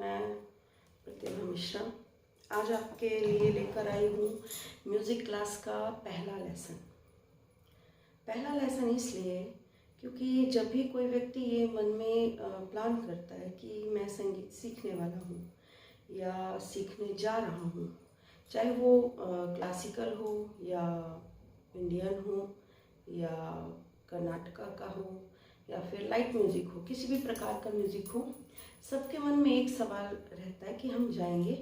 मैं प्रतिभा मिश्रा आज आपके लिए लेकर आई हूँ म्यूज़िक क्लास का पहला लेसन। पहला लेसन इसलिए क्योंकि जब भी कोई व्यक्ति ये मन में प्लान करता है कि मैं संगीत सीखने वाला हूँ या सीखने जा रहा हूँ, चाहे वो क्लासिकल हो या इंडियन हो या कर्नाटका का हो या फिर लाइट म्यूज़िक हो, किसी भी प्रकार का म्यूज़िक हो, सबके मन में एक सवाल रहता है कि हम जाएंगे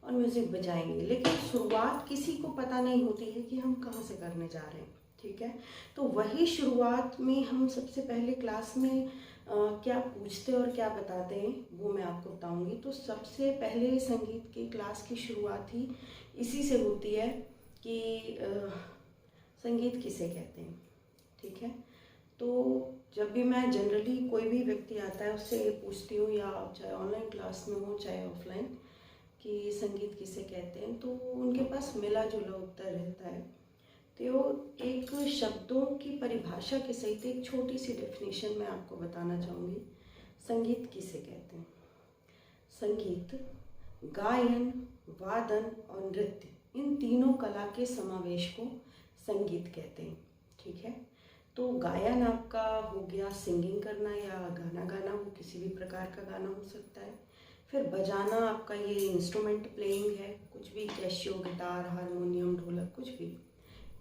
और म्यूज़िक बजाएंगे, लेकिन शुरुआत किसी को पता नहीं होती है कि हम कहाँ से करने जा रहे हैं। ठीक है, तो वही शुरुआत में हम सबसे पहले क्लास में क्या पूछते और क्या बताते हैं वो मैं आपको बताऊंगी। तो सबसे पहले संगीत की क्लास की शुरुआत ही इसी से होती है कि संगीत किसे कहते हैं। ठीक है, तो जब भी मैं जनरली कोई भी व्यक्ति आता है उससे पूछती हूँ, या चाहे ऑनलाइन क्लास में हो चाहे ऑफलाइन, कि संगीत किसे कहते हैं, तो उनके पास मिला जुला उत्तर रहता है। तो एक शब्दों की परिभाषा के सहित एक छोटी सी डेफिनेशन मैं आपको बताना चाहूँगी। संगीत किसे कहते हैं? संगीत गायन, वादन और नृत्य, इन तीनों कला के समावेश को संगीत कहते हैं। ठीक है, तो गायन आपका हो गया सिंगिंग करना या गाना गाना, वो किसी भी प्रकार का गाना हो सकता है। फिर बजाना आपका ये इंस्ट्रूमेंट प्लेइंग है, कुछ भी, कैशियो, गिटार, हारमोनियम, ढोलक, कुछ भी,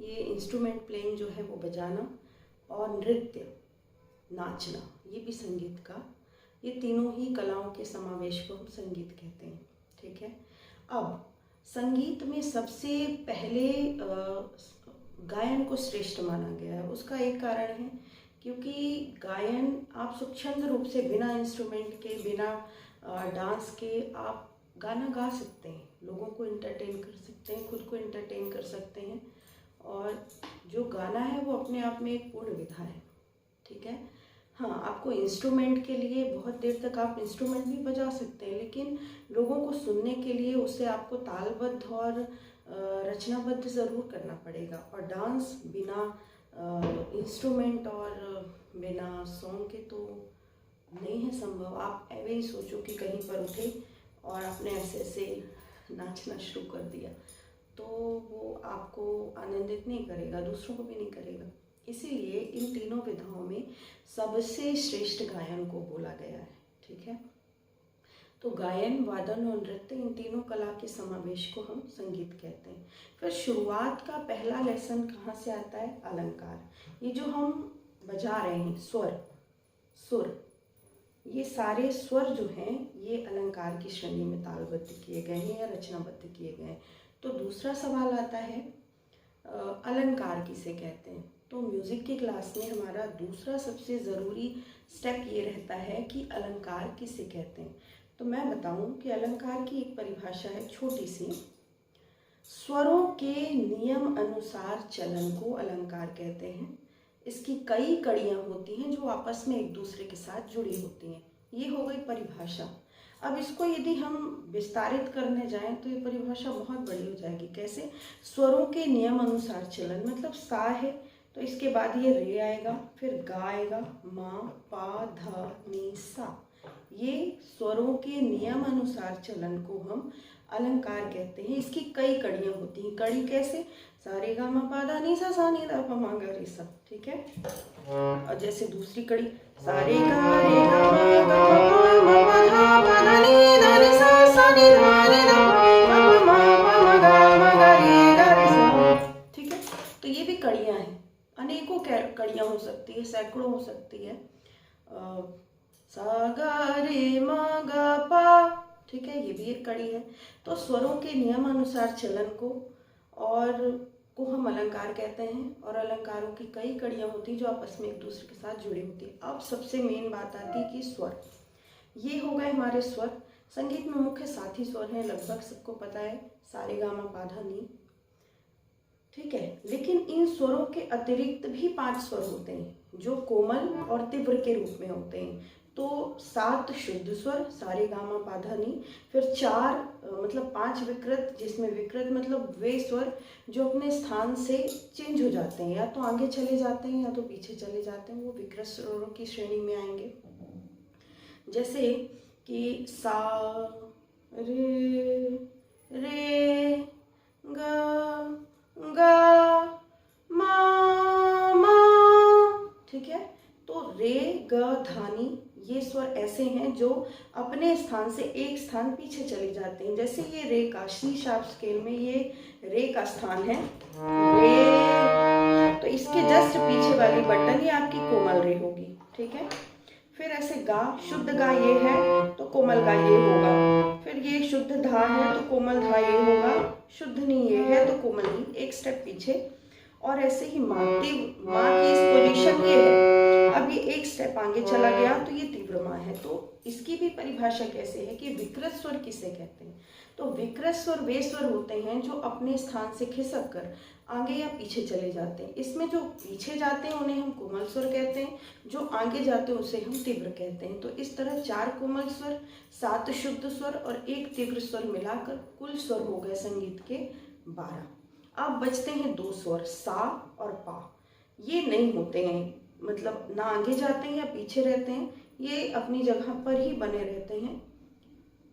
ये इंस्ट्रूमेंट प्लेइंग जो है वो बजाना। और नृत्य, नाचना, ये भी संगीत का, ये तीनों ही कलाओं के समावेश को हम संगीत कहते हैं। ठीक है, अब संगीत में सबसे पहले गायन को श्रेष्ठ माना गया है। उसका एक कारण है क्योंकि गायन आप स्वच्छंद रूप से बिना इंस्ट्रूमेंट के, बिना डांस के आप गाना गा सकते हैं, लोगों को एंटरटेन कर सकते हैं, खुद को एंटरटेन कर सकते हैं, और जो गाना है वो अपने आप में एक पूर्ण विधा है। ठीक है, हाँ, आपको इंस्ट्रूमेंट के लिए बहुत देर तक आप इंस्ट्रूमेंट भी बजा सकते हैं, लेकिन लोगों को सुनने के लिए उसे आपको तालबद्ध और रचनाबद्ध ज़रूर करना पड़ेगा। और डांस बिना इंस्ट्रूमेंट और बिना सॉन्ग के तो नहीं है संभव। आप ऐसे ही सोचो कि कहीं पर उठे और आपने ऐसे ऐसे नाचना शुरू कर दिया, तो वो आपको आनंदित नहीं करेगा, दूसरों को भी नहीं करेगा। इसीलिए इन तीनों विधाओं में सबसे श्रेष्ठ गायन को बोला गया है। ठीक है, तो गायन, वादन और नृत्य, इन तीनों कला के समावेश को हम संगीत कहते हैं। फिर शुरुआत का पहला लेसन कहाँ से आता है? अलंकार। ये जो हम बजा रहे हैं, स्वर, सुर, ये सारे स्वर जो हैं ये अलंकार की श्रेणी में तालबद्ध किए गए हैं या रचनाबद्ध किए गए हैं। तो दूसरा सवाल आता है अलंकार किसे कहते हैं? तो म्यूज़िक की क्लास में हमारा दूसरा सबसे ज़रूरी स्टेप ये रहता है कि अलंकार किसे कहते हैं। तो मैं बताऊं कि अलंकार की एक परिभाषा है छोटी सी, स्वरों के नियम अनुसार चलन को अलंकार कहते हैं। इसकी कई कड़ियाँ होती हैं जो आपस में एक दूसरे के साथ जुड़ी होती हैं। ये हो गई परिभाषा। अब इसको यदि हम विस्तारित करने जाएं तो ये परिभाषा बहुत बड़ी हो जाएगी। कैसे? स्वरों के नियम अनुसार चलन, मतलब सा है तो इसके बाद ये रे आएगा, फिर गा आएगा, मा, पा, धा, नी, सा। ये स्वरों के नियम अनुसार चलन को हम अलंकार कहते हैं। इसकी कई कड़ियाँ होती हैं। कड़ी कैसे? सा रे गा मा पा धा नी सा, सा नी धा पा मा गा रे सा। ठीक है, और जैसे दूसरी कड़ी, सा रे गा मा गा पा मा पा धा पा धा नी धा नी सा, सा नी धा रे धा पा मा पा मा गा रे सा। ठीक है, तो ये भी कड़ियाँ हैं। अनेकों कड़ियाँ हो सकती है, सैकड़ों हो सकती है। सा गा रे मा गा पा, ठीक है, ये भी एक कड़ी है। तो स्वरों के नियम अनुसार चलन को हम अलंकार कहते हैं। और अलंकारों की कई कड़ियाँ होती हैं जो आपस में एक दूसरे के साथ जुड़ी होती है। अब सबसे मेन बात आती है कि स्वर, ये हो गए हमारे स्वर। संगीत में मुख्य 7 ही स्वर हैं, लगभग सबको पता है, सा रे गा मा पा धा नी। ठीक है, लेकिन इन स्वरों के अतिरिक्त भी 5 स्वर होते हैं जो कोमल और तीव्र के रूप में होते हैं। तो 7 शुद्ध स्वर, सा रे गा मा पा धा नी, फिर 4 मतलब 5 विकृत, जिसमें विकृत मतलब वे स्वर जो अपने स्थान से चेंज हो जाते हैं, या तो आगे चले जाते हैं या तो पीछे चले जाते हैं, वो विकृत स्वरों की श्रेणी में आएंगे। जैसे कि सा रे रे गा मा मा, ठीक है। तो रे ग धानी ये स्वर ऐसे हैं जो अपने स्थान से एक स्थान पीछे चले जाते हैं। जैसे ये रे का सी शार्प स्केल में ये रे का स्थान है रे, तो इसके जस्ट पीछे वाली बटन ये आपकी कोमल रे होगी, ठीक है। फिर ऐसे गा, शुद्ध गा ये है तो कोमल गा ये होगा। फिर ये शुद्ध धा है तो कोमल धा ये होगा, शुद्ध नी ये है तो कोमल नी, एक स्टेप पीछे। और ऐसे ही माँ की इस पोजीशन ये है, अब ये एक स्टेप आगे चला गया तो ये तीव्र माँ है। तो इसकी भी परिभाषा कैसे है कि विकृत स्वर किसे कहते हैं। तो विकृत स्वर वे स्वर होते हैं जो अपने स्थान से खिसक कर आगे या पीछे चले जाते हैं। इसमें जो पीछे जाते हैं उन्हें हम कोमल स्वर कहते हैं, जो आगे जाते हैं उसे हम तीव्र कहते हैं। तो इस तरह 4 कोमल स्वर, 7 शुद्ध स्वर और 1 तीव्र स्वर मिलाकर कुल स्वर हो गए संगीत के 12। अब बचते हैं 2 स्वर सा और पा। ये नहीं होते हैं, मतलब ना आगे जाते हैं या पीछे रहते हैं, ये अपनी जगह पर ही बने रहते हैं,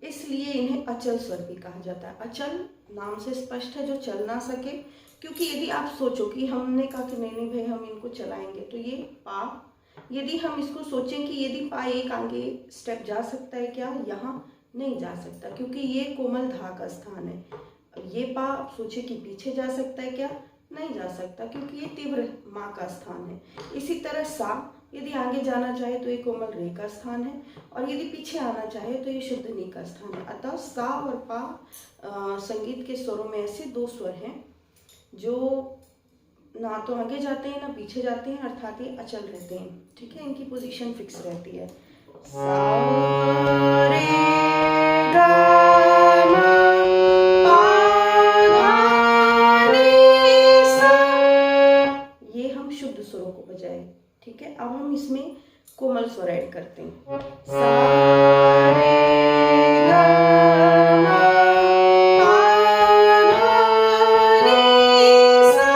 इसलिए इन्हें अचल स्वर भी कहा जाता है। अचल नाम से स्पष्ट है, जो चल ना सके। क्योंकि यदि आप सोचो कि हमने कहा कि नहीं भाई हम इनको चलाएंगे, तो ये पा, यदि हम इसको सोचें कि यदि पा एक आगे स्टेप जा सकता है क्या, यहाँ नहीं जा सकता, क्योंकि ये कोमल धा का स्थान है। अब ये पा आप सोचे कि पीछे जा सकता है क्या, नहीं जा सकता, क्योंकि ये तीव्र माँ का स्थान है। इसी तरह सा यदि आगे जाना चाहे तो ये कोमल रे का स्थान है, और यदि पीछे आना चाहे तो ये शुद्ध नी का स्थान है। अतः सा और पा संगीत के स्वरों में ऐसे 2 स्वर हैं जो ना तो आगे जाते हैं ना पीछे जाते हैं, अर्थात ये अचल रहते हैं, ठीक है। इनकी पोजीशन फिक्स रहती है। सा रे गा मा पा धा नी सा, ये हम शुद्ध स्वरों को बजाए, ठीक है। अब हम इसमें कोमल स्वर ऐड करते हैं। सा रे गा मा पा धा नी सा,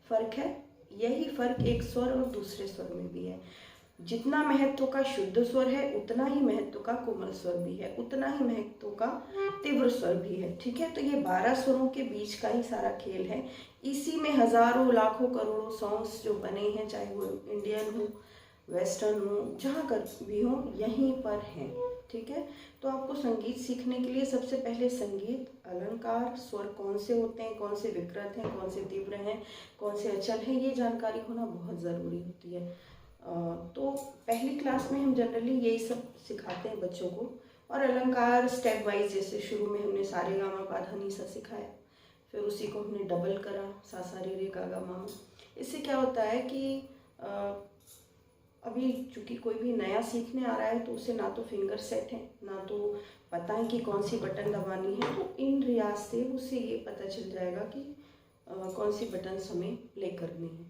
फर्क है। यही फर्क एक स्वर और दूसरे स्वर में भी है। जितना महत्व का शुद्ध स्वर है उतना ही महत्व का कोमल स्वर भी है, उतना ही महत्व का तीव्र स्वर भी है, ठीक है। तो ये 12 स्वरों के बीच का ही सारा खेल है। इसी में हजारों लाखों करोड़ों सॉन्ग्स जो बने हैं, चाहे वो इंडियन हो वेस्टर्न हो, जहाँ कर भी हो, यहीं पर हैं, ठीक है। तो आपको संगीत सीखने के लिए सबसे पहले संगीत, अलंकार, स्वर कौन से होते हैं, कौन से विकृत हैं, कौन से तीव्र हैं, कौन से अचल हैं, ये जानकारी होना बहुत ज़रूरी होती है। तो पहली क्लास में हम जनरली यही सब सिखाते हैं बच्चों को, और अलंकार स्टेप वाइज, जैसे शुरू में हमने सारे गा मा पा धा नी सा सिखाया, फिर उसी को हमने डबल करा सा सा रे रे गा गा मा मा। इससे क्या होता है कि अभी चूँकि कोई भी नया सीखने आ रहा है तो उसे ना तो फिंगर सेट है, ना तो पता है कि कौन सी बटन दबानी है, तो इन रियाज से उसे ये पता चल जाएगा कि कौन सी बटन हमें प्ले करनी है।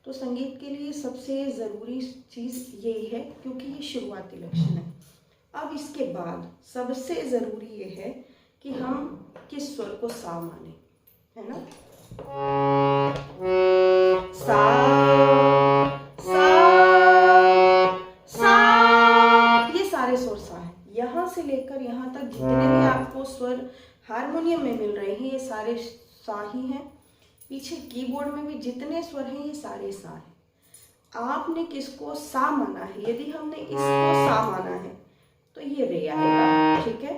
तो संगीत के लिए सबसे ज़रूरी चीज़ यही है, क्योंकि ये शुरुआती लक्षण है। अब इसके बाद सबसे ज़रूरी ये है कि हम किस स्वर को सा माने, है ना। सा सा सा, ये सारे स्वर सा है। यहाँ से लेकर यहाँ तक जितने भी आपको स्वर हारमोनियम में मिल रहे हैं, ये सारे सा ही हैं। पीछे कीबोर्ड में भी जितने स्वर हैं ये सारे सा हैं। आपने किसको सा माना है, यदि हमने इसको सा माना है तो ये रे आएगा, ठीक है।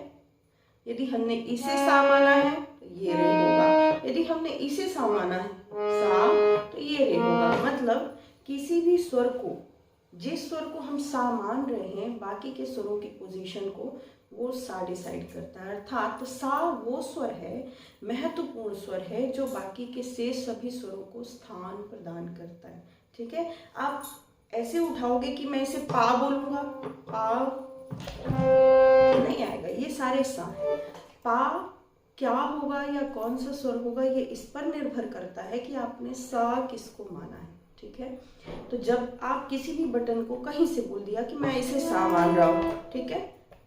यदि हमने इसे सा माना है तो ये रे होगा, यदि हमने इसे सा माना है सा तो ये रे होगा। मतलब किसी भी स्वर को, जिस स्वर को हम सा मान रहे हैं, बाकी के स्वरों की पोजीशन को वो सा डिसाइड करता है। अर्थात सा वो स्वर है, महत्वपूर्ण स्वर है, जो बाकी के शेष सभी स्वरों को स्थान प्रदान करता है, ठीक है। आप ऐसे उठाओगे कि मैं इसे पा बोलूँगा, पा नहीं आएगा, ये सारे सा हैं। पा क्या होगा या कौन सा स्वर होगा, ये इस पर निर्भर करता है कि आपने सा किसको माना है, ठीक है। तो जब आप किसी भी बटन को कहीं से बोल दिया कि मैं इसे सा मान रहा हूँ, ठीक है,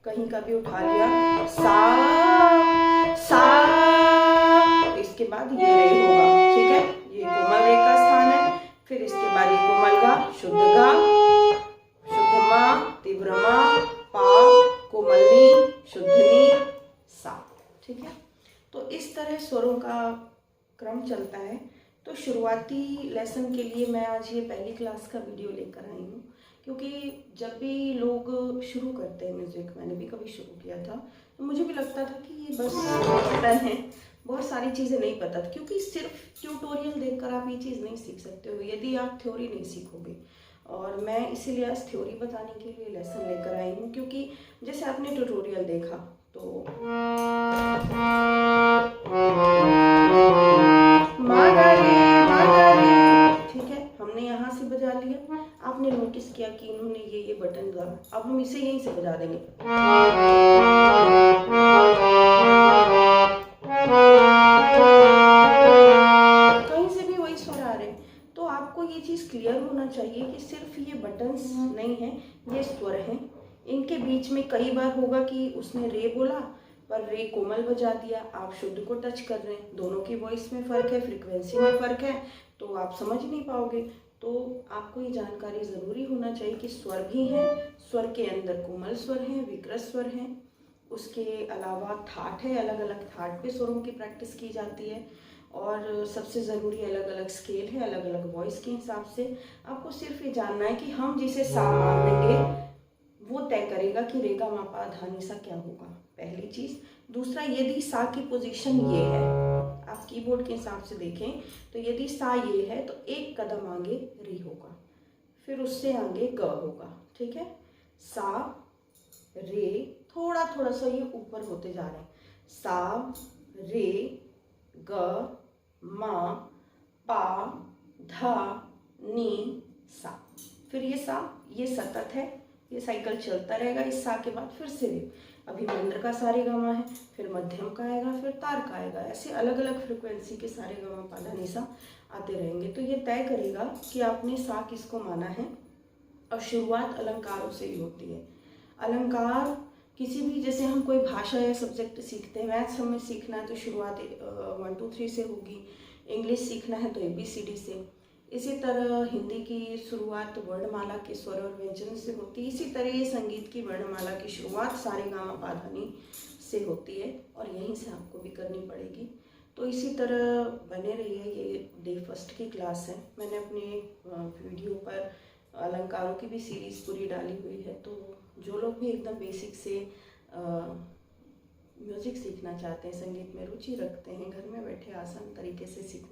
कहीं का भी उठा लिया सा सा, तो इसके बाद ये रे होगा, ठीक है। ये कोमल रे का स्थान है। फिर इसके बाद ये कोमल गा, शुद्ध मा, तीव्र मा, पा, तरह स्वरों का क्रम चलता है। तो शुरुआती लेसन के लिए मैं आज ये पहली क्लास का वीडियो लेकर आई हूँ, क्योंकि जब भी लोग शुरू करते हैं म्यूज़िक, मैंने भी कभी शुरू किया था, तो मुझे भी लगता था कि ये बस बटन है, बहुत सारी चीज़ें नहीं पता था, क्योंकि सिर्फ ट्यूटोरियल देखकर आप ये चीज़ नहीं सीख सकते हो यदि आप थ्योरी नहीं सीखोगे। और मैं इसीलिए आज थ्योरी बताने के लिए लेसन लेकर आई हूँ, क्योंकि जैसे आपने ट्यूटोरियल देखा तो ठीक है, हमने यहाँ से बजा लिया, आपने नोटिस किया कि इन्होंने ये बटन दबा, अब हम इसे यहीं से बजा देंगे। कहीं से भी वही स्वर आ रहे हैं। तो आपको ये चीज़ क्लियर होना चाहिए कि सिर्फ ये बटन्स नहीं है, ये स्वर हैं। इनके बीच में कई बार होगा कि उसने रे बोला पर रे कोमल बजा दिया, आप शुद्ध को टच कर रहे हैं, दोनों की वॉइस में फ़र्क है, फ्रीक्वेंसी में फ़र्क है, तो आप समझ नहीं पाओगे। तो आपको ये जानकारी ज़रूरी होना चाहिए कि स्वर भी हैं, स्वर के अंदर कोमल स्वर हैं, विकृत स्वर हैं, उसके अलावा थाट है, अलग अलग थाट पे स्वरों की प्रैक्टिस की जाती है, और सबसे ज़रूरी अलग अलग स्केल है, अलग अलग वॉइस के हिसाब से। आपको सिर्फ ये जानना है कि हम जिसे सा मान लेंगे वो तय करेगा कि रे गा मा पा धा नि सा क्या होगा, पहली चीज़। दूसरा, यदि सा की पोजीशन ये है, आप कीबोर्ड के हिसाब से देखें तो यदि सा ये है तो एक कदम आगे रे होगा, फिर उससे आगे ग होगा, ठीक है। सा रे, थोड़ा थोड़ा सा ये ऊपर होते जा रहे हैं, सा रे ग मा पा धा नी सा, फिर ये सा, ये सतत है, ये साइकिल चलता रहेगा। इस सा के बाद फिर से रे, अभी मंद्र का सारे गामा है, फिर मध्यम का आएगा, फिर तार का आएगा, ऐसे अलग अलग फ्रिक्वेंसी के सारे गामा पा धा नि सा आते रहेंगे। तो ये तय करेगा कि आपने सा किसको माना है। और शुरुआत अलंकारों से ही होती है। अलंकार किसी भी, जैसे हम कोई भाषा या सब्जेक्ट सीखते हैं, मैथ्स हमें सीखना है तो शुरुआत 1 2 3 से होगी, इंग्लिश सीखना है तो ABCD से, इसी तरह हिंदी की शुरुआत वर्णमाला के स्वर और व्यंजन से होती है, इसी तरह ये संगीत की वर्णमाला की शुरुआत सारे गामा पा धा नि से होती है, और यहीं से आपको भी करनी पड़ेगी। तो इसी तरह बने रहिए, ये डे फर्स्ट की क्लास है, मैंने अपने वीडियो पर अलंकारों की भी सीरीज़ पूरी डाली हुई है। तो जो लोग भी एकदम बेसिक से म्यूज़िक सीखना चाहते हैं, संगीत में रुचि रखते हैं, घर में बैठे आसान तरीके से सीखना